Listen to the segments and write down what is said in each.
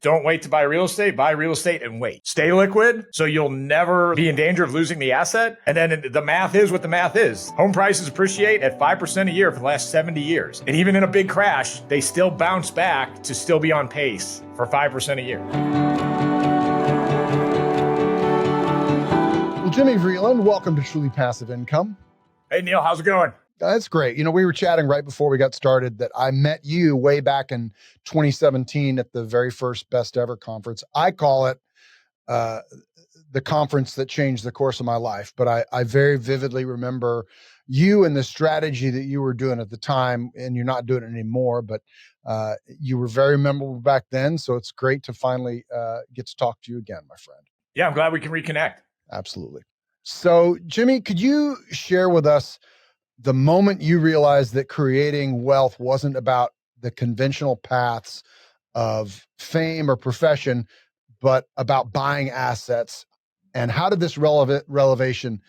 Don't wait to buy real estate. Buy real estate and wait. Stay liquid so you'll never be in danger of losing the asset. And then the math is what the math is. Home prices appreciate at 5% a year for the last 70 years. And even in a big crash, they still bounce back to still be on pace for 5% a year. Well, Jimmy Vreeland, welcome to Truly Passive Income. Hey, Neil, how's it going? That's great. You know, we were chatting right before we got started that I met you way back in 2017 at the very first Best Ever conference. I call it the conference that changed the course of my life, but I very vividly remember you and the strategy that you were doing at the time, and you're not doing it anymore, but you were very memorable back then. So it's great to finally get to talk to you again, my friend. Yeah, I'm glad we can reconnect. Absolutely. So, Jimmy, could you share with us the moment you realized that creating wealth wasn't about the conventional paths of fame or profession, but about buying assets? And how did this revelation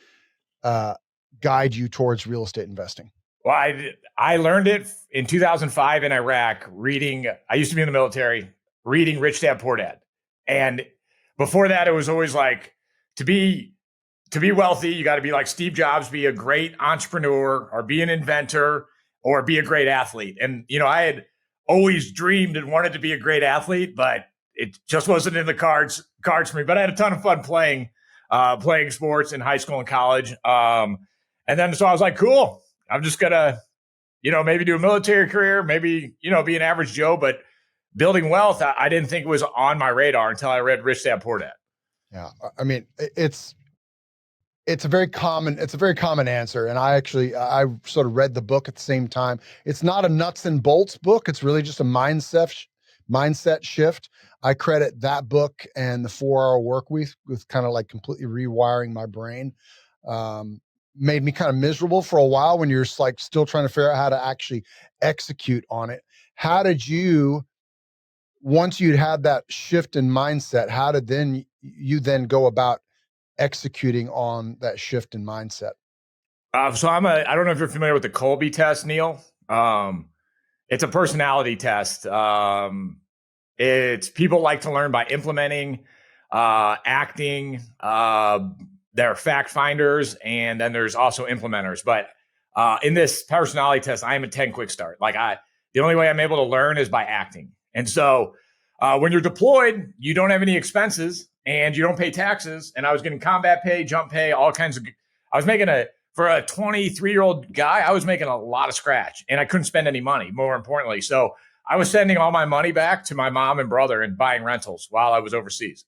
guide you towards real estate investing? Well, I learned it in 2005 in Iraq, reading, I used to be in the military, reading Rich Dad, Poor Dad. And before that, it was always like, to be wealthy, you got to be like Steve Jobs, be a great entrepreneur or be an inventor or be a great athlete. And, you know, I had always dreamed and wanted to be a great athlete, but it just wasn't in the cards for me. But I had a ton of fun playing sports in high school and college. And then so I was like, cool, I'm just going to, you know, maybe do a military career, maybe, you know, be an average Joe. But building wealth, I didn't think it was on my radar until I read Rich Dad, Poor Dad. Yeah. I mean, it's a very common answer. And I sort of read the book at the same time. It's not a nuts and bolts book. It's really just a mindset shift. I credit that book and the 4-Hour Workweek with kind of like completely rewiring my brain. Made me kind of miserable for a while when you're like still trying to figure out how to actually execute on it. How did you, once you'd had that shift in mindset, how did you then go about executing on that shift in mindset? So I don't know if you're familiar with the Kolbe test, Neil. It's a personality test. It's people like to learn by implementing, acting, they're fact finders, and then there's also implementers. But in this personality test, I am a 10 quick start. The only way I'm able to learn is by acting. And so when you're deployed, you don't have any expenses and you don't pay taxes. And I was getting combat pay, jump pay, all kinds of, I was making for a 23-year-old guy, I was making a lot of scratch and I couldn't spend any money, more importantly. So I was sending all my money back to my mom and brother and buying rentals while I was overseas.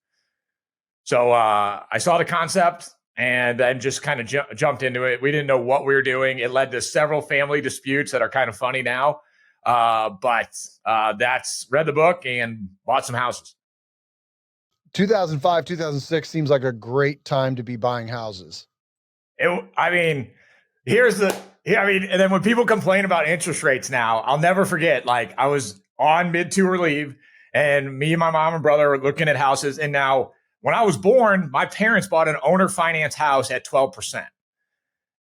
So I saw the concept and then just kind of jumped into it. We didn't know what we were doing. It led to several family disputes that are kind of funny now. But that's read the book and bought some houses. 2005, 2006 seems like a great time to be buying houses. And then when people complain about interest rates now, I'll never forget, like I was on mid-tour leave and me and my mom and brother were looking at houses. And now when I was born, my parents bought an owner finance house at 12%.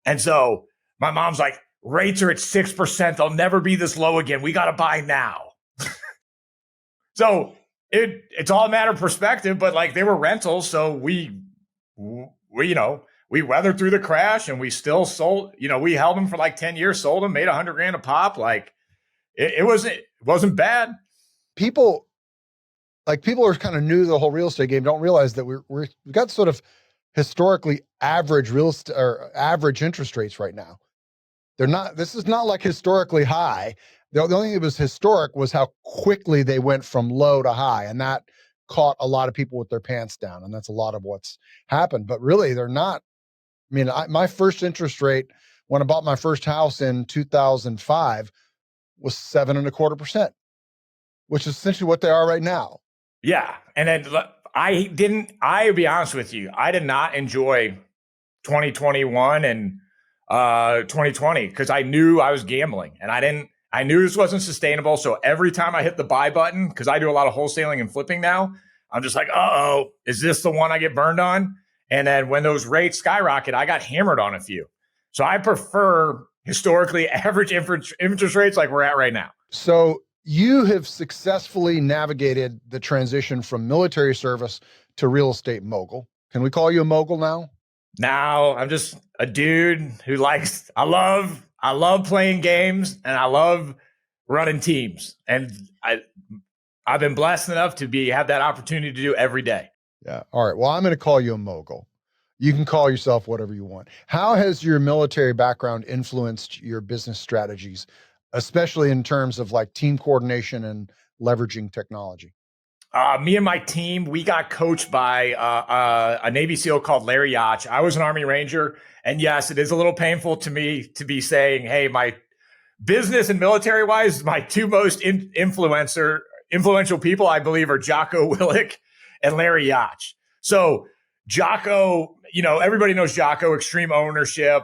And so my mom's like, rates are at 6%. They'll never be this low again. We got to buy now. So it's all a matter of perspective, but like they were rentals. So we weathered through the crash and we still sold, we held them for like 10 years, sold them, made $100,000 a pop. Like it wasn't bad. People are kind of new to the whole real estate game. Don't realize that we've got sort of historically average real estate or average interest rates right now. This is not like historically high. The only thing that was historic was how quickly they went from low to high. And that caught a lot of people with their pants down. And that's a lot of what's happened, but really they're not. I mean, my first interest rate when I bought my first house in 2005 was 7.25%, which is essentially what they are right now. Yeah. And then I'll be honest with you. I did not enjoy 2021 and 2020 because I knew I was gambling and I knew this wasn't sustainable. So every time I hit the buy button, because I do a lot of wholesaling and flipping now, I'm just like, is this the one I get burned on? And then when those rates skyrocket, I got hammered on a few. So I prefer historically average interest rates like we're at right now. So you have successfully navigated the transition from military service to real estate mogul. Can we call you a mogul now? Now I'm just a dude who likes, I love playing games and I love running teams. And I've been blessed enough to have that opportunity to do every day. Yeah. All right. Well, I'm going to call you a mogul. You can call yourself whatever you want. How has your military background influenced your business strategies, especially in terms of like team coordination and leveraging technology? Me and my team, we got coached by a Navy SEAL called Larry Yach. I was an Army Ranger. And yes, it is a little painful to me to be saying, hey, my business and military wise, my two most influential people, I believe, are Jocko Willink and Larry Yach. So Jocko, everybody knows Jocko, extreme ownership.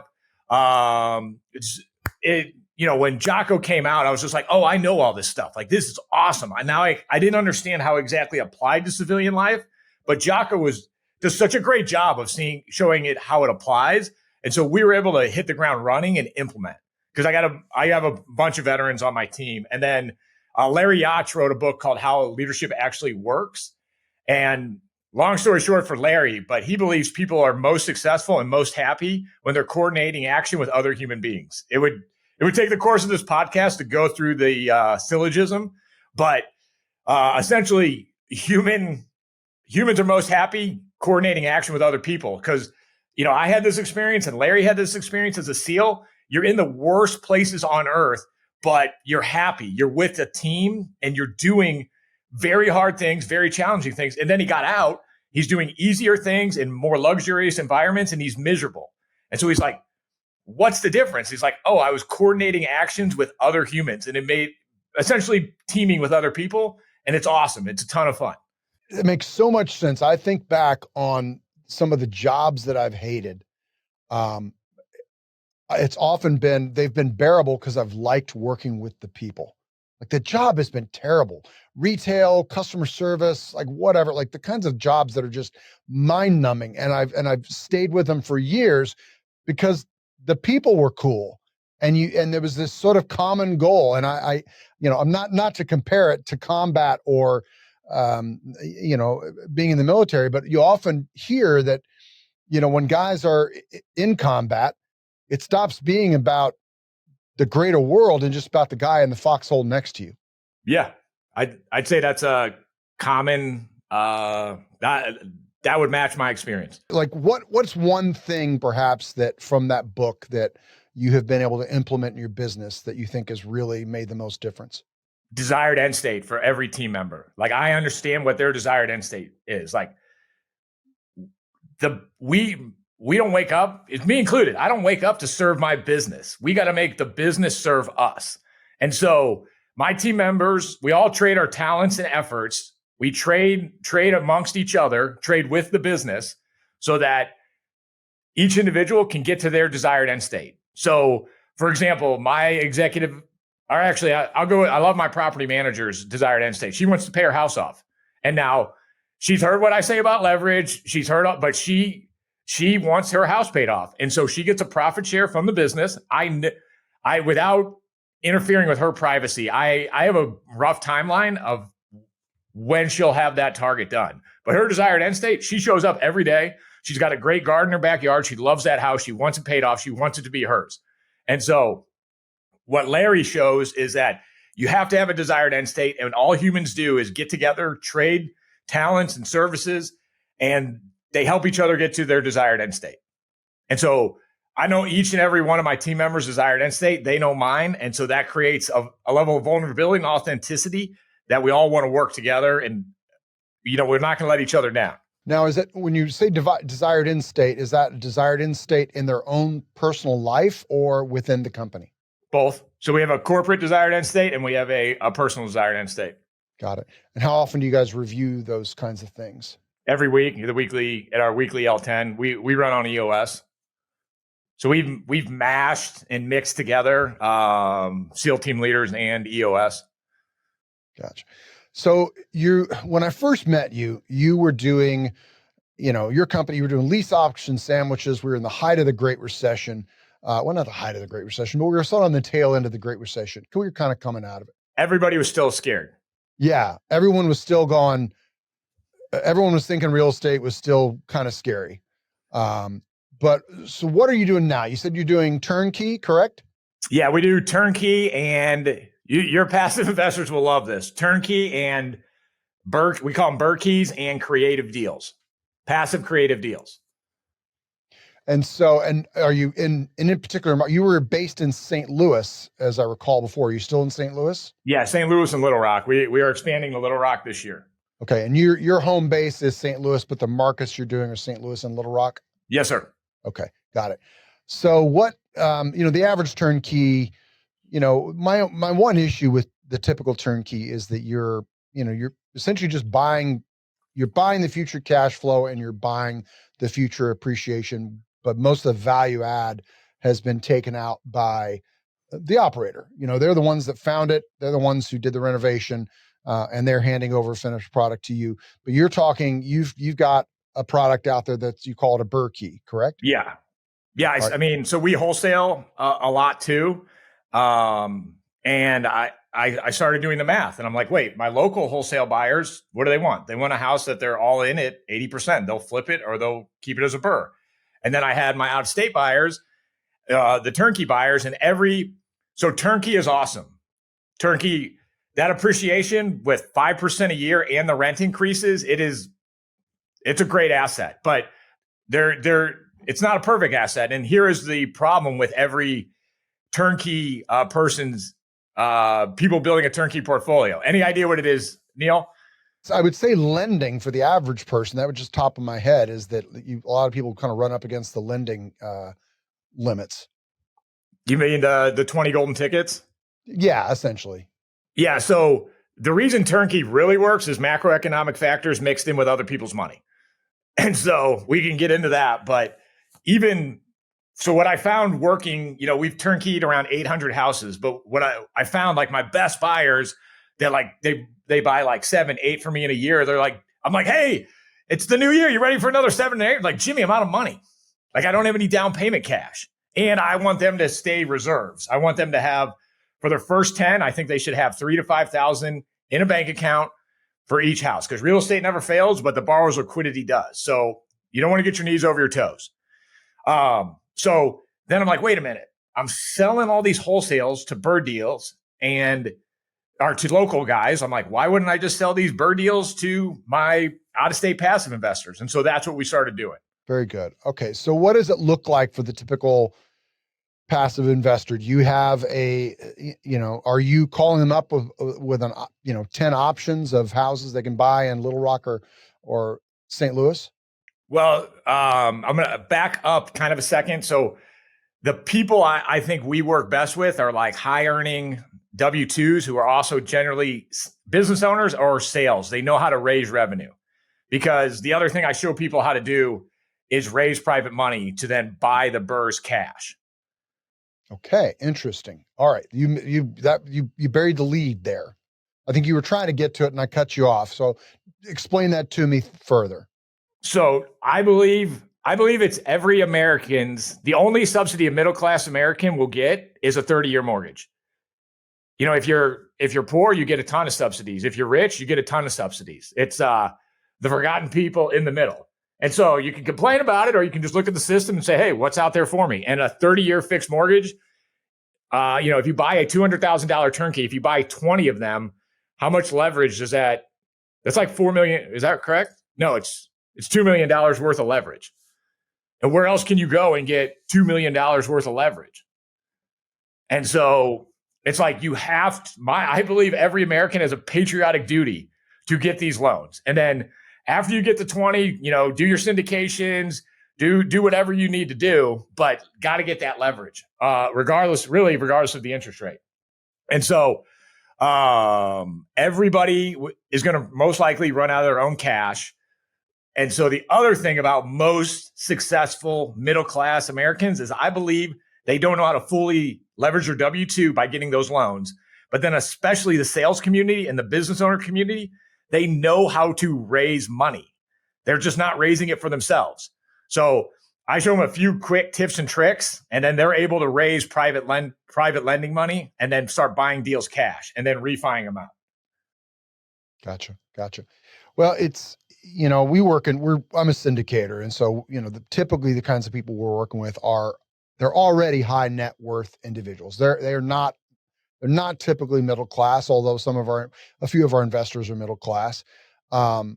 When Jocko came out, I was just like, oh, I know all this stuff. Like, this is awesome. I didn't understand how exactly applied to civilian life, but Jocko does such a great job of showing it how it applies. And so we were able to hit the ground running and implement, because I have a bunch of veterans on my team. And then Larry Yach wrote a book called How Leadership Actually Works. And long story short for Larry, but he believes people are most successful and most happy when they're coordinating action with other human beings. It would take the course of this podcast to go through the syllogism, but essentially humans are most happy coordinating action with other people. Because, I had this experience and Larry had this experience as a SEAL. You're in the worst places on earth, but you're happy. You're with a team and you're doing very hard things, very challenging things. And then he got out. He's doing easier things in more luxurious environments and he's miserable. And so he's like, what's the difference? He's like, oh, I was coordinating actions with other humans and it made essentially teaming with other people. And it's awesome. It's a ton of fun. It makes so much sense. I think back on some of the jobs that I've hated. It's often they've been bearable because I've liked working with the people. Like, the job has been terrible. Retail, customer service, like whatever, like the kinds of jobs that are just mind numbing. And I've stayed with them for years because the people were cool. And there was this sort of common goal. And I'm not to compare it to combat or, being in the military, but you often hear that, when guys are in combat, it stops being about the greater world and just about the guy in the foxhole next to you. Yeah. I'd say that's a common, that would match my experience. Like, what's one thing perhaps that from that book that you have been able to implement in your business that you think has really made the most difference? Desired end state for every team member. Like, I understand what their desired end state is. Like, we don't wake up, it's me included. I don't wake up to serve my business. We got to make the business serve us. And so my team members, we all trade our talents and efforts. We trade amongst each other, trade with the business so that each individual can get to their desired end state. So, for example, my executive, or actually, I love my property manager's desired end state. She wants to pay her house off. And now she's heard what I say about leverage. She's heard, but she wants her house paid off. And so she gets a profit share from the business. I without interfering with her privacy, I have a rough timeline of when she'll have that target done. But her desired end state, she shows up every day. She's got a great garden in her backyard. She loves that house. She wants it paid off. She wants it to be hers. And so what Larry shows is that you have to have a desired end state. And all humans do is get together, trade talents and services, and they help each other get to their desired end state. And so I know each and every one of my team members' desired end state. They know mine. And so that creates a level of vulnerability and authenticity that we all want to work together. And, we're not going to let each other down. Now, is it, when you say desired end state, is that a desired end state in their own personal life or within the company? Both. So we have a corporate desired end state and we have a personal desired end state. Got it. And how often do you guys review those kinds of things? Every week, at our weekly L10, we run on EOS. So we've mashed and mixed together SEAL team leaders and EOS. Gotcha. So when I first met you, you were doing, your company, you were doing lease option sandwiches. We were in the height of the Great Recession. Well, not the height of the Great Recession, but we were sort of on the tail end of the Great Recession. We were kind of coming out of it. everybody was still scared. Yeah, everyone was still going. Everyone was thinking real estate was still kind of scary. But so what are you doing now? You said you're doing turnkey, correct? Yeah, we do turnkey, and your passive investors will love this. Turnkey and we call them Berkeys and creative deals, passive creative deals. And so, and are you in particular, you were based in St. Louis, as I recall before. Are you still in St. Louis? Yeah, St. Louis and Little Rock. We are expanding to Little Rock this year. Okay. And your home base is St. Louis, but the markets you're doing are St. Louis and Little Rock? Yes, sir. Okay. Got it. So what, the average turnkey, my one issue with the typical turnkey is that you're essentially just you're buying the future cash flow and you're buying the future appreciation, but most of the value add has been taken out by the operator. They're the ones that found it. They're the ones who did the renovation, and they're handing over a finished product to you. But you're talking, you've got a product out there that you call it a Berkey, correct? Yeah. Yeah. Right. I mean, so we wholesale a lot too. And I started doing the math, and I'm like, wait, my local wholesale buyers, what do they want? They want a house that they're all in at 80%. They'll flip it or they'll keep it as a burr. And then I had my out-of-state buyers, the turnkey buyers, so turnkey is awesome. Turnkey, that appreciation with 5% a year and the rent increases, it's a great asset, but it's not a perfect asset. And here is the problem with every turnkey person's people building a turnkey portfolio. Any idea what it is, Neil? So I would say lending for the average person, that would just top of my head, is that a lot of people kind of run up against the lending limits. You mean the 20 golden tickets? Yeah, essentially. Yeah. So the reason turnkey really works is macroeconomic factors mixed in with other people's money. And so we can get into that. But so what I found working, we've turnkeyed around 800 houses. But what I found, like my best buyers, they're like, they buy like 7, 8 for me in a year. I'm like, hey, it's the new year. You ready for another 7 and 8? Like, Jimmy, I'm out of money. Like, I don't have any down payment cash. And I want them to stay reserves. I want them to have, for their first 10, I think they should have 3,000 to 5,000 in a bank account for each house, because real estate never fails, but the borrower's liquidity does. So you don't want to get your knees over your toes. So then I'm like, wait a minute, I'm selling all these wholesales to bird deals or to local guys. I'm like, why wouldn't I just sell these bird deals to my out-of-state passive investors? And so that's what we started doing. Very good. Okay. So what does it look like for the typical passive investor? Do you have are you calling them up with 10 options of houses they can buy in Little Rock or St. Louis? Well, I'm going to back up kind of a second. So the people I think we work best with are like high earning W-2s who are also generally business owners or sales. They know how to raise revenue, because the other thing I show people how to do is raise private money to then buy the burrs cash. Okay, interesting. All right, you buried the lead there. I think you were trying to get to it, and I cut you off. So, explain that to me further. So, I believe it's every American's. The only subsidy a middle class American will get is a 30-year mortgage. If you're poor, you get a ton of subsidies. If you're rich, you get a ton of subsidies. It's the forgotten people in the middle. And so you can complain about it, or you can just look at the system and say, hey, what's out there for me? And a 30-year fixed mortgage, if you buy a $200,000 turnkey, if you buy 20 of them, how much leverage does that? That's like $4 million. Is that correct? No, it's $2 million worth of leverage. And where else can you go and get $2 million worth of leverage? And so it's like I believe every American has a patriotic duty to get these loans. And then after you get to 20, do your syndications, do whatever you need to do, but got to get that leverage, regardless of the interest rate. And so everybody is going to most likely run out of their own cash. And so the other thing about most successful middle-class Americans is I believe they don't know how to fully leverage their W-2 by getting those loans. But then especially the sales community and the business owner community, they know how to raise money. They're just not raising it for themselves. So I show them a few quick tips and tricks, and then they're able to raise private lending money and then start buying deals cash and then refining them out. Gotcha. Well, it's, I'm a syndicator. And so, typically the kinds of people we're working with they're already high net worth individuals. They're not typically middle class, although a few of our investors are middle class. And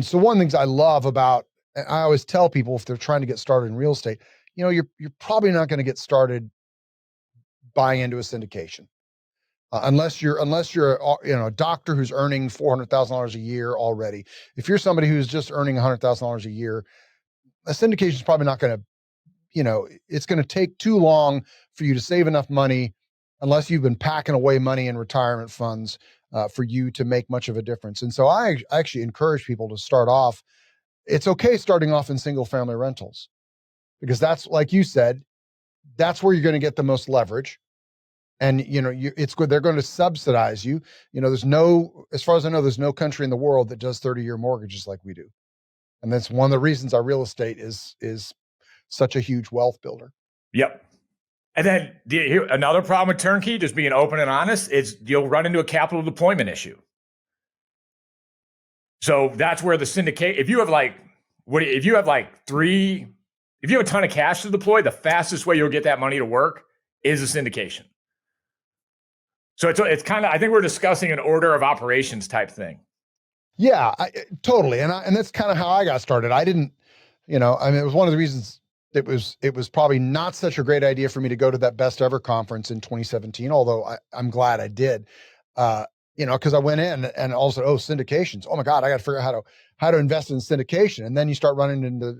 so one of the things I love about, and I always tell people if they're trying to get started in real estate, you're probably not going to get started buying into a syndication. Unless you're a doctor who's earning $400,000 a year already. If you're somebody who's just earning $100,000 a year, a syndication is probably not going to, it's going to take too long for you to save enough money, unless you've been packing away money in retirement funds, for you to make much of a difference. And so I actually encourage people to start off. It's okay starting off in single family rentals, because that's, like you said, that's where you're going to get the most leverage. And, it's good. They're going to subsidize you. As far as I know, there's no country in the world that does 30-year mortgages like we do. And that's one of the reasons our real estate is such a huge wealth builder. Yep. And then another problem with turnkey, just being open and honest, is you'll run into a capital deployment issue. So that's where the syndicate, if you have a ton of cash to deploy, the fastest way you'll get that money to work is a syndication. So it's kind of, I think we're discussing an order of operations type thing. Yeah, totally. And that's kind of how I got started. I didn't, it was one of the reasons it was probably not such a great idea for me to go to that best ever conference in 2017, although I'm glad I did, because I went in and also, syndications. Oh my God, I got to figure out how to invest in syndication. And then you start running into,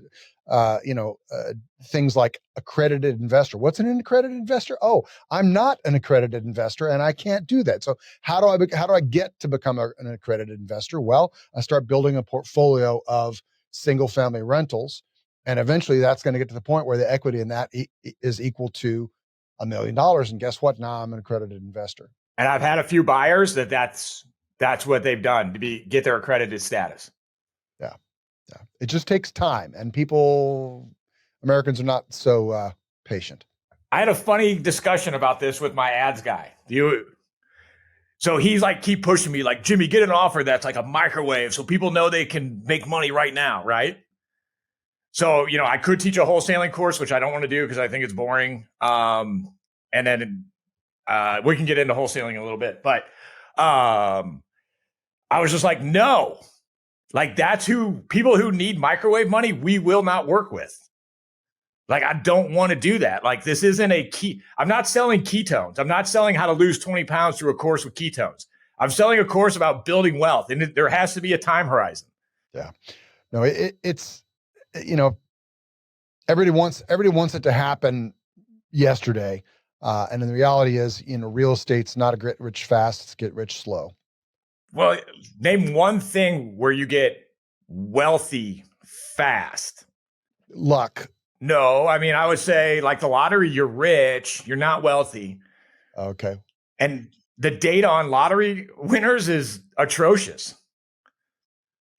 things like accredited investor. What's an accredited investor? Oh, I'm not an accredited investor and I can't do that. So how do I get to become an accredited investor? Well, I start building a portfolio of single family rentals. And eventually that's going to get to the point where the equity in that is equal to $1 million. And guess what? Now I'm an accredited investor. And I've had a few buyers that's what they've done to get their accredited status. Yeah. It just takes time, and Americans are not so patient. I had a funny discussion about this with my ads guy. So he's like, keep pushing me like, Jimmy, get an offer that's like a microwave so people know they can make money right now, right? So, I could teach a wholesaling course, which I don't want to do because I think it's boring. And then we can get into wholesaling a little bit. But I was just like, no. Like, that's people who need microwave money, we will not work with. Like, I don't want to do that. Like, this isn't I'm not selling ketones. I'm not selling how to lose 20 pounds through a course with ketones. I'm selling a course about building wealth, and there has to be a time horizon. Yeah. No, it's, everybody wants it to happen yesterday. And then the reality is, real estate's not a get rich fast, it's get rich slow. Well, name one thing where you get wealthy fast. Luck. No, I mean, I would say like the lottery, you're rich, you're not wealthy. Okay. And the data on lottery winners is atrocious.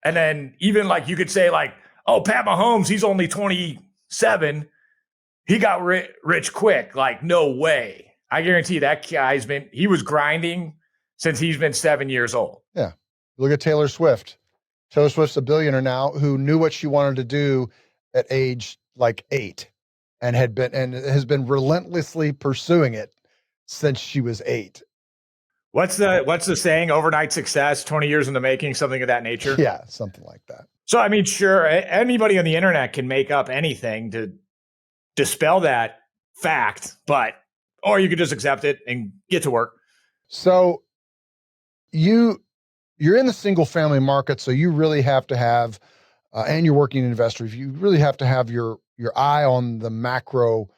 And then even like you could say like, oh, Pat Mahomes, he's only 27. He got rich quick. Like, no way. I guarantee that he was grinding since he's been 7 years old. Yeah. Look at Taylor Swift. Taylor Swift's a billionaire now who knew what she wanted to do at age like 8 and has been relentlessly pursuing it since she was 8. What's the saying? Overnight success, 20 years in the making, something of that nature. Yeah, something like that. So, I mean, sure, anybody on the internet can make up anything to dispel that fact, or you could just accept it and get to work. So you're in the single family market, so you really have to have, and you're working investors, you really have to have your eye on the macro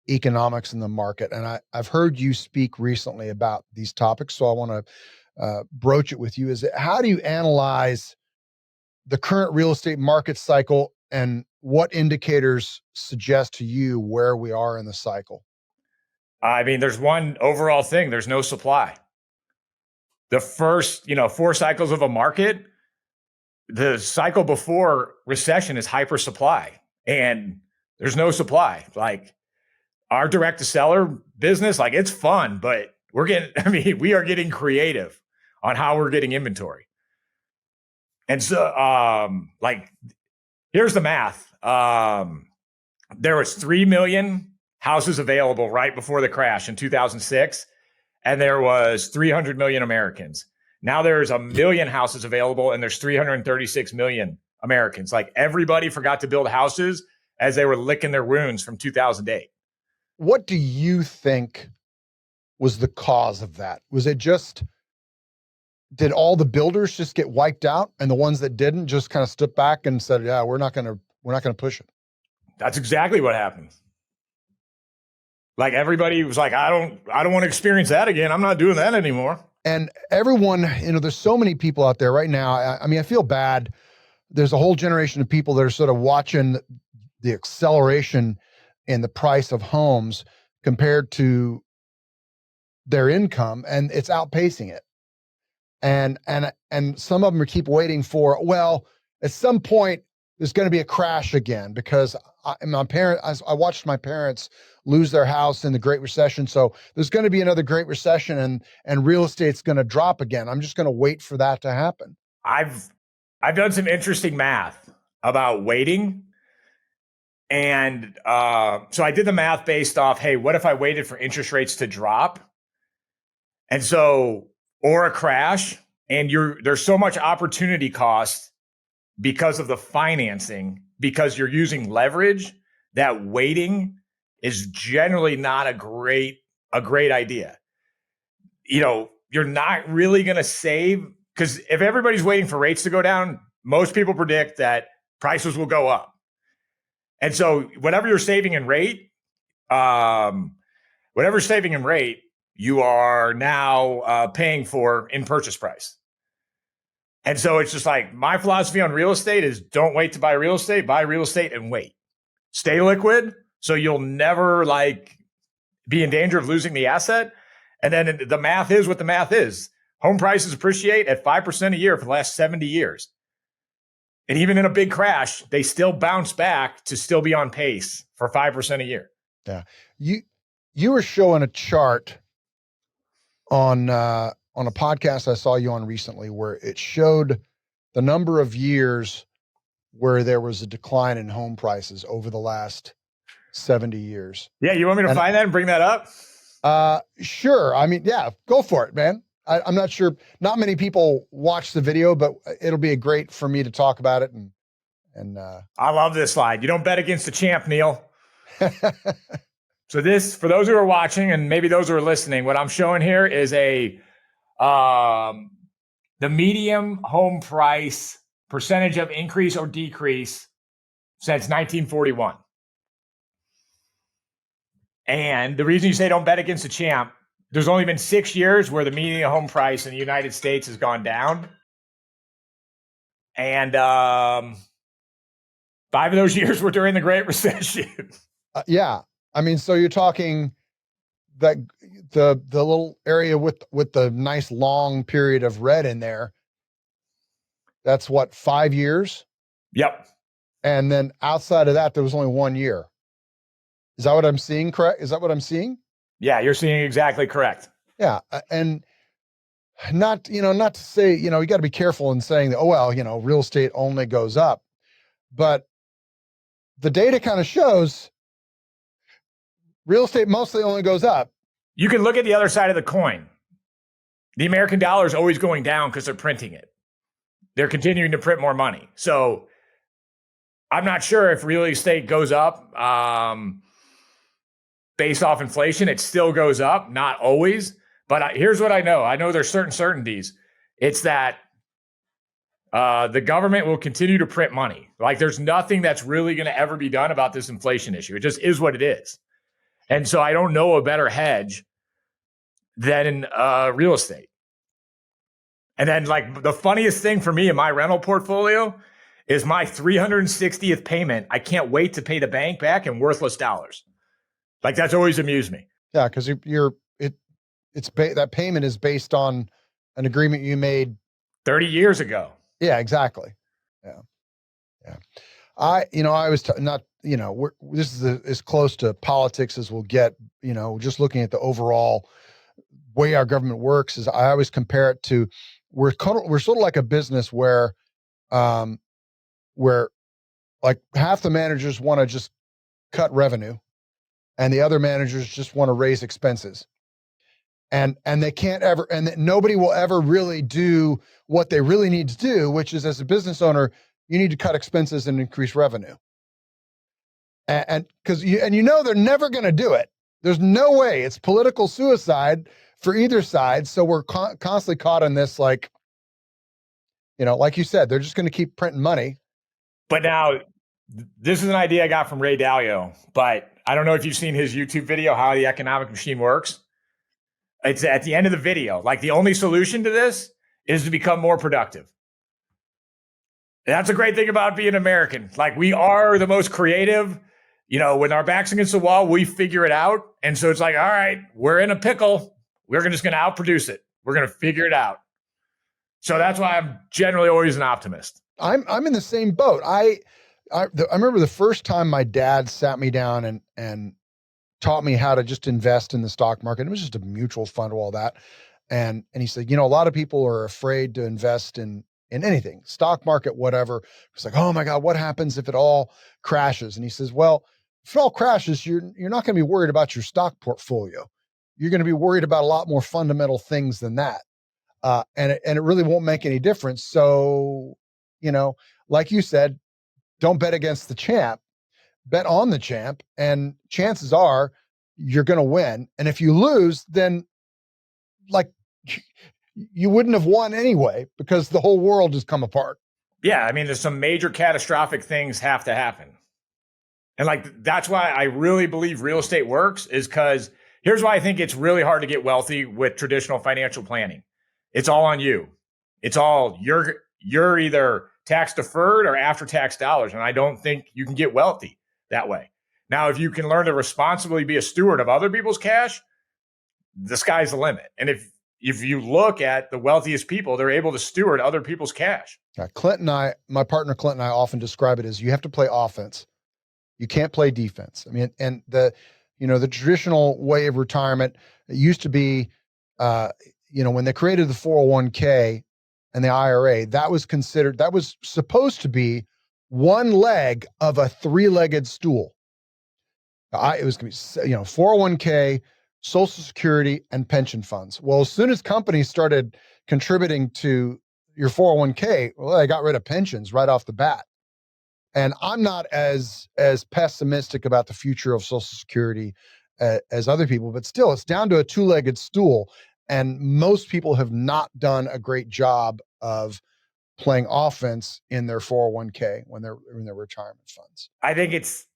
economics in the market. And I've heard you speak recently about these topics, so I want to broach it with you. How do you analyze the current real estate market cycle, and what indicators suggest to you where we are in the cycle? I mean, there's one overall thing. There's no supply. The first, 4 cycles of a market, the cycle before recession is hyper supply. And There's no supply. Like our direct to seller business, like it's fun, but we are getting creative on how we're getting inventory. And so, like, here's the math. There was 3 million houses available right before the crash in 2006, and there was 300 million Americans. Now there's 1 million houses available, and there's 336 million Americans. Like everybody forgot to build houses as they were licking their wounds from 2008. What do you think was the cause of that? Was it just, did all the builders just get wiped out, and the ones that didn't just kind of stood back and said, yeah, we're not going to push it? That's exactly what happened. Like everybody was like, I don't want to experience that again. I'm not doing that anymore. And everyone, there's so many people out there right now. I mean, I feel bad. There's a whole generation of people that are sort of watching the acceleration in the price of homes compared to their income, and it's outpacing it. And some of them keep waiting for, well, at some point there's going to be a crash again, because I watched my parents lose their house in the Great Recession. So there's going to be another Great Recession, and real estate's going to drop again. I'm just going to wait for that to happen. I've done some interesting math about waiting. And so I did the math based off, hey, what if I waited for interest rates to drop? And so, or a crash, and there's so much opportunity cost because of the financing, because you're using leverage, that waiting is generally not a great idea. You're not really going to save, because if everybody's waiting for rates to go down, most people predict that prices will go up. And so whatever you're saving in rate, you are now paying for in purchase price. And so it's just like, my philosophy on real estate is don't wait to buy real estate, buy real estate and wait. Stay liquid so you'll never be in danger of losing the asset. And then the math is what the math is. Home prices appreciate at 5% a year for the last 70 years. And even in a big crash, they still bounce back to still be on pace for 5% a year. Yeah. You were showing a chart on a podcast I saw you on recently, where it showed the number of years where there was a decline in home prices over the last 70 years. Yeah. You want me to find that and bring that up? Sure. I mean, yeah, go for it, man. I'm not sure. Not many people watch the video, but it'll be great for me to talk about it. And I love this slide. You don't bet against the champ, Neil. So this, for those who are watching and maybe those who are listening, what I'm showing here is the median home price percentage of increase or decrease since 1941. And the reason you say don't bet against the champ, there's only been 6 years where the median home price in the United States has gone down. And 5 of those years were during the Great Recession. Yeah. I mean, so you're talking that the little area with the nice long period of red in there, that's what, 5 years? Yep. And then outside of that, there was only 1 year. Is that what I'm seeing? Correct? Is that what I'm seeing? Yeah, you're seeing exactly correct. Yeah. And not to say, you got to be careful in saying that, oh, well, real estate only goes up. But the data kind of shows real estate mostly only goes up. You can look at the other side of the coin. The American dollar is always going down because they're printing it. They're continuing to print more money. So I'm not sure if real estate goes up based off inflation. It still goes up, not always. But here's what I know. I know there's certain certainties. It's that the government will continue to print money. Like there's nothing that's really going to ever be done about this inflation issue. It just is what it is. And so I don't know a better hedge than in real estate. And then the funniest thing for me in my rental portfolio is my 360th payment. I can't wait to pay the bank back in worthless dollars. That's always amused me. Yeah, because that payment is based on an agreement you made 30 years ago. Yeah, exactly. Yeah. I was not this is as close to politics as we'll get, just looking at the overall way our government works. Is I always compare it to, we're sort of like a business where like half the managers want to just cut revenue and the other managers just want to raise expenses. And they can't ever, and nobody will ever really do what they really need to do, which is, as a business owner, you need to cut expenses and increase revenue. And because they're never going to do it. There's no way. It's political suicide for either side. So we're constantly caught in this, like you said, they're just going to keep printing money. But now, this is an idea I got from Ray Dalio, but I don't know if you've seen his YouTube video, How the Economic Machine Works. It's at the end of the video. Like, the only solution to this is to become more productive. And that's a great thing about being American. Like, we are the most creative. When our back's against the wall, we figure it out. And so it's like, all right, we're in a pickle. We're just going to outproduce it. We're going to figure it out. So that's why I'm generally always an optimist. I'm in the same boat. I remember the first time my dad sat me down and taught me how to just invest in the stock market. It was just a mutual fund, all that. And he said, a lot of people are afraid to invest in anything, stock market, whatever. It's like, oh my God, what happens if it all crashes? And he says, well, if it all crashes, you're not going to be worried about your stock portfolio. You're going to be worried about a lot more fundamental things than that. And it really won't make any difference. So, like you said, don't bet against the champ, bet on the champ, and chances are you're going to win. And if you lose, then you wouldn't have won anyway, because the whole world has come apart. Yeah. I mean, there's some major catastrophic things have to happen. And that's why I really believe real estate works, is because here's why I think it's really hard to get wealthy with traditional financial planning. It's all on you. It's all, you're either tax deferred or after tax dollars. And I don't think you can get wealthy that way. Now, if you can learn to responsibly be a steward of other people's cash, the sky's the limit. And if you look at the wealthiest people, they're able to steward other people's cash. Yeah, my partner Clint and I often describe it as, you have to play offense. You can't play defense. I mean, and the traditional way of retirement, it used to be, when they created the 401k and the IRA, that was supposed to be one leg of a three-legged stool. It was going to be, 401k, Social Security, and pension funds. Well, as soon as companies started contributing to your 401k, well, they got rid of pensions right off the bat. And I'm not as pessimistic about the future of Social Security as other people, but still, it's down to a two-legged stool. And most people have not done a great job of playing offense in their 401k when they're in their retirement funds. I think it's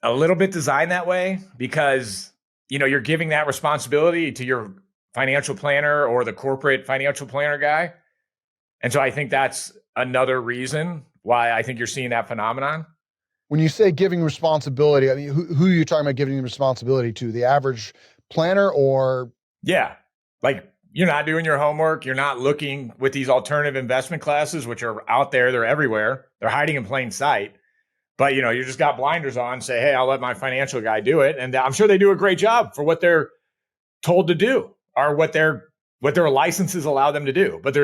a little bit designed that way because, you're giving that responsibility to your financial planner or the corporate financial planner guy. And so I think that's another reason why I think you're seeing that phenomenon. When you say giving responsibility, I mean, who are you talking about giving responsibility to? The average planner or? Yeah. Like, you're not doing your homework. You're not looking with these alternative investment classes, which are out there. They're everywhere. They're hiding in plain sight. But, you just got blinders on, say, hey, I'll let my financial guy do it. And I'm sure they do a great job for what they're told to do or what their licenses allow them to do. But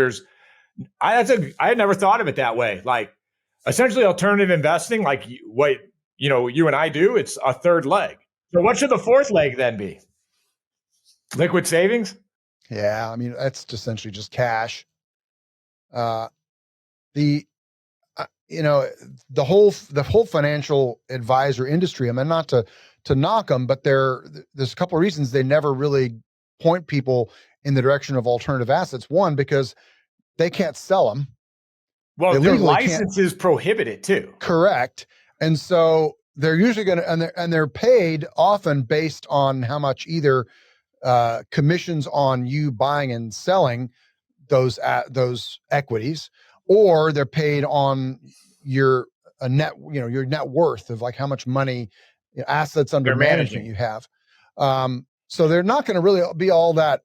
I had never thought of it that way. Like, essentially alternative investing, like what, you and I do, it's a third leg. So what should the fourth leg then be? Liquid savings? Yeah. I mean, that's essentially just cash. The whole financial advisor industry, I mean, not to knock them, but there's a couple of reasons they never really point people in the direction of alternative assets. One, because they can't sell them. Well, their licenses prohibit it too. Correct. And so they're usually going to, and they're paid often based on how much either commissions on you buying and selling those equities, or they're paid on your net worth of like how much money, assets under management you have. So they're not going to really be all that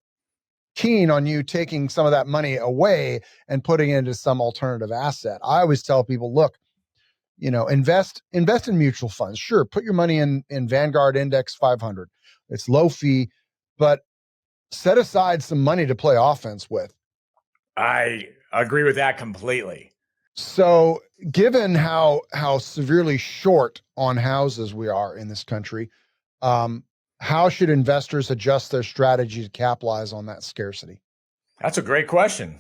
keen on you taking some of that money away and putting it into some alternative asset. I always tell people, look, invest in mutual funds. Sure, put your money in Vanguard Index 500. It's low fee, but set aside some money to play offense with. I agree with that completely. So, given how severely short on houses we are in this country, how should investors adjust their strategy to capitalize on that scarcity? That's a great question.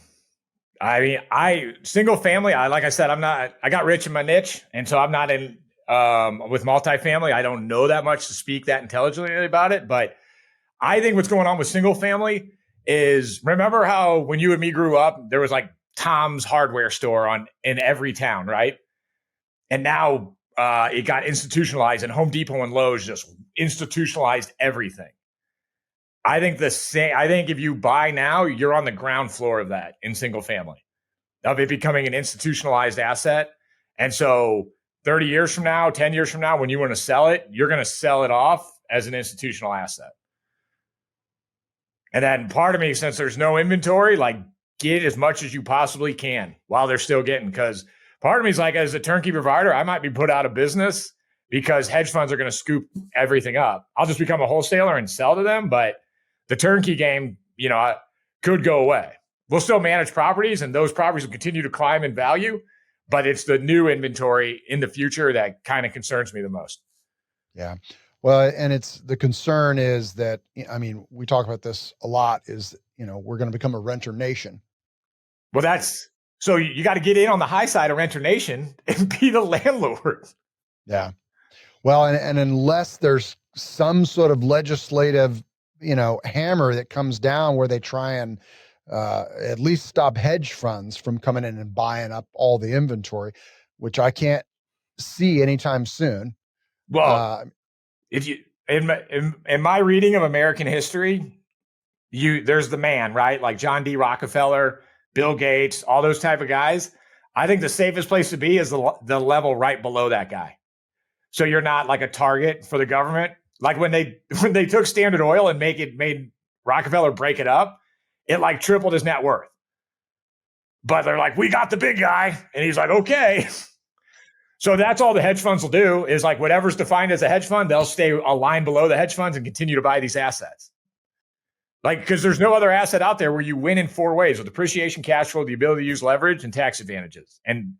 I mean, single family. Like I said, I got rich in my niche, and so I'm not in with multifamily. I don't know that much to speak that intelligently about it, but I think what's going on with single family is, remember how when you and me grew up, there was like Tom's hardware store in every town, right? And now it got institutionalized, and Home Depot and Lowe's just institutionalized everything. I think the same. I think if you buy now, you're on the ground floor of that in single family, of it becoming an institutionalized asset. And so 30 years from now, 10 years from now, when you want to sell it, you're going to sell it off as an institutional asset. And then part of me, since there's no inventory, like, get as much as you possibly can while they're still getting, because part of me is like, as a turnkey provider, I might be put out of business because hedge funds are going to scoop everything up. I'll just become a wholesaler and sell to them. But the turnkey game, could go away. We'll still manage properties, and those properties will continue to climb in value. But it's the new inventory in the future that kind of concerns me the most. Yeah. Well, and the concern is that, I mean, we talk about this a lot, is, we're going to become a renter nation. Well, so you got to get in on the high side of renter nation and be the landlord. Yeah. Well, and unless there's some sort of legislative, hammer that comes down where they try and at least stop hedge funds from coming in and buying up all the inventory, which I can't see anytime soon. Well, if you in my reading of American history, there's the man, right? Like John D. Rockefeller, Bill Gates, all those type of guys. I think the safest place to be is the level right below that guy. So you're not like a target for the government. Like when they took Standard Oil and made Rockefeller break it up, it like tripled his net worth. But they're like, we got the big guy, and he's like, okay. So that's all the hedge funds will do, is like whatever's defined as a hedge fund, they'll stay a line below the hedge funds and continue to buy these assets. Like, because there's no other asset out there where you win in four ways: with appreciation, cash flow, the ability to use leverage, and tax advantages. And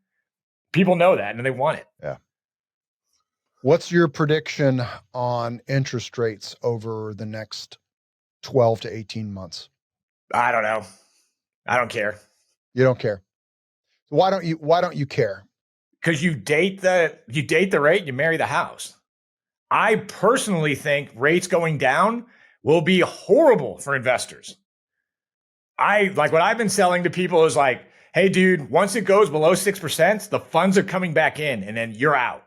people know that, and they want it. Yeah. What's your prediction on interest rates over the next 12 to 18 months? I don't know. I don't care. You don't care. Why don't you care? Because you date the rate, you marry the house. I personally think rates going down will be horrible for investors. What I've been selling to people is like, hey, dude, once it goes below 6%, the funds are coming back in, and then you're out.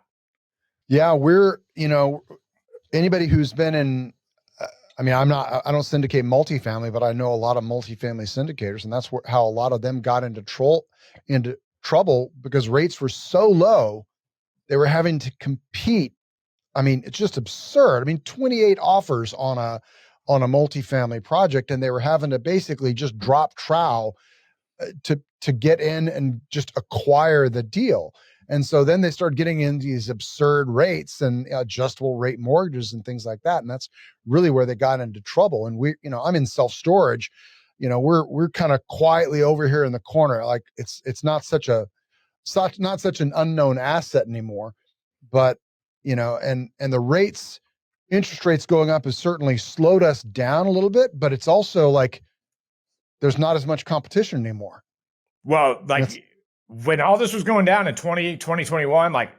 Yeah, anybody who's been in, I don't syndicate multifamily, but I know a lot of multifamily syndicators, and that's how a lot of them got into trouble because rates were so low, they were having to compete. I mean, it's just absurd. I mean, 28 offers on a multifamily project, and they were having to basically just drop trowel to get in and just acquire the deal. And so then they started getting into these absurd rates and adjustable rate mortgages and things like that. And that's really where they got into trouble. And I'm in self-storage, we're kind of quietly over here in the corner. Like it's not such an unknown asset anymore, but and the interest rates going up has certainly slowed us down a little bit, but it's also like, there's not as much competition anymore. Well, like when all this was going down in 2021, like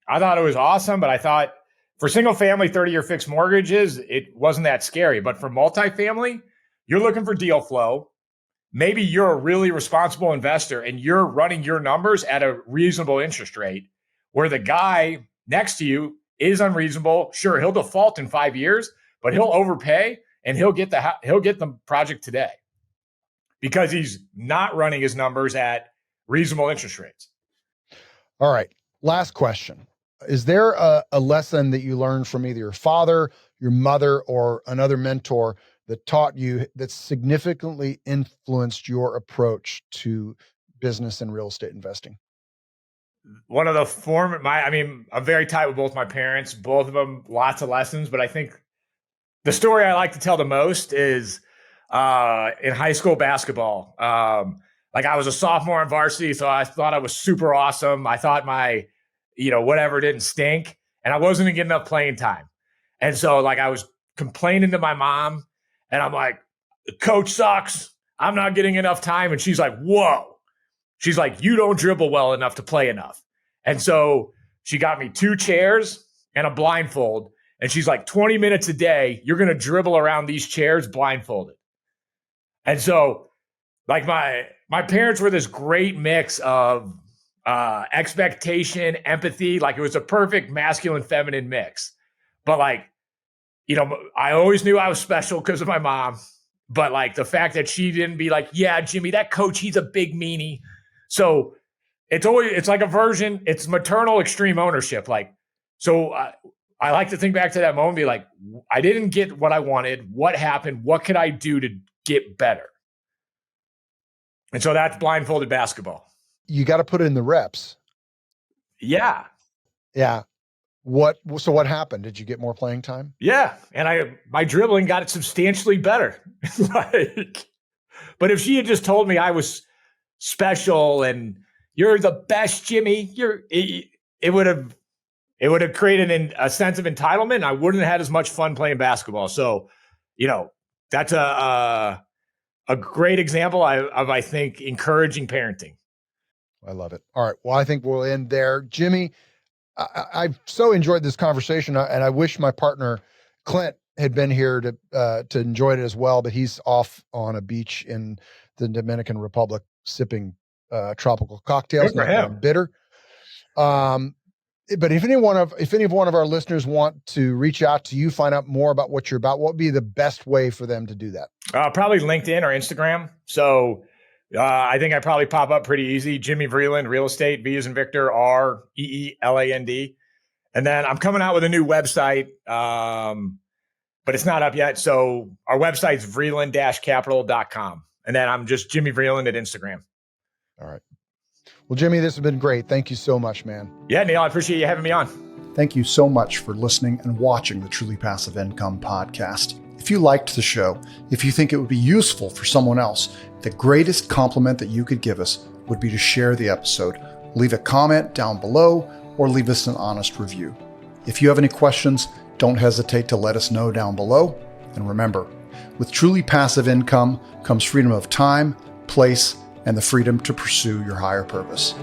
I thought it was awesome, but I thought for single family 30-year fixed mortgages, it wasn't that scary. But for multifamily, you're looking for deal flow. Maybe you're a really responsible investor and you're running your numbers at a reasonable interest rate, where the guy next to you is unreasonable. Sure, he'll default in 5 years, but he'll overpay and he'll get the project today because he's not running his numbers at reasonable interest rates. All right. Last question. Is there a lesson that you learned from either your father, your mother, or another mentor that taught you, that significantly influenced your approach to business and real estate investing? one of the I'm very tight with both my parents, both of them, lots of lessons. But I think the story I like to tell the most is in high school basketball. Like I was a sophomore on varsity, so I thought I was super awesome. I thought my, whatever didn't stink, and I wasn't gonna get enough playing time. And so like I was complaining to my mom, and I'm like, the coach sucks. I'm not getting enough time. And she's like, whoa. She's like, you don't dribble well enough to play enough. And so she got me 2 chairs and a blindfold. And she's like, 20 minutes a day, you're going to dribble around these chairs blindfolded. And so like my parents were this great mix of expectation, empathy. Like it was a perfect masculine, feminine mix. But like, I always knew I was special because of my mom. But like the fact that she didn't be like, yeah, Jimmy, that coach, he's a big meanie. So it's like a version, it's maternal extreme ownership. Like, so I like to think back to that moment and be like, I didn't get what I wanted. What happened? What could I do to get better? And so that's blindfolded basketball. You got to put in the reps. Yeah. Yeah. So what happened? Did you get more playing time? Yeah. And my dribbling got it substantially better. But if she had just told me I was special and you're the best, Jimmy, it would have created a sense of entitlement. And I wouldn't have had as much fun playing basketball. So, that's a great example of, I think, encouraging parenting. I love it. All right. Well, I think we'll end there. Jimmy, I've so enjoyed this conversation, and I wish my partner Clint had been here to enjoy it as well, but he's off on a beach in the Dominican Republic sipping tropical cocktails. Not that I'm bitter. But if any one of our listeners want to reach out to you, find out more about what you're about, what would be the best way for them to do that? Probably LinkedIn or Instagram. So I think I probably pop up pretty easy. Jimmy Vreeland, real estate, V as in Victor, Reeland. And then I'm coming out with a new website, but it's not up yet. So our website's vreeland-capital.com. And then I'm just Jimmy Vreeland at Instagram. All right. Well, Jimmy, this has been great. Thank you so much, man. Yeah, Neil, I appreciate you having me on. Thank you so much for listening and watching the Truly Passive Income podcast. If you liked the show, if you think it would be useful for someone else, the greatest compliment that you could give us would be to share the episode, leave a comment down below, or leave us an honest review. If you have any questions, don't hesitate to let us know down below. And remember, with truly passive income comes freedom of time, place, and the freedom to pursue your higher purpose.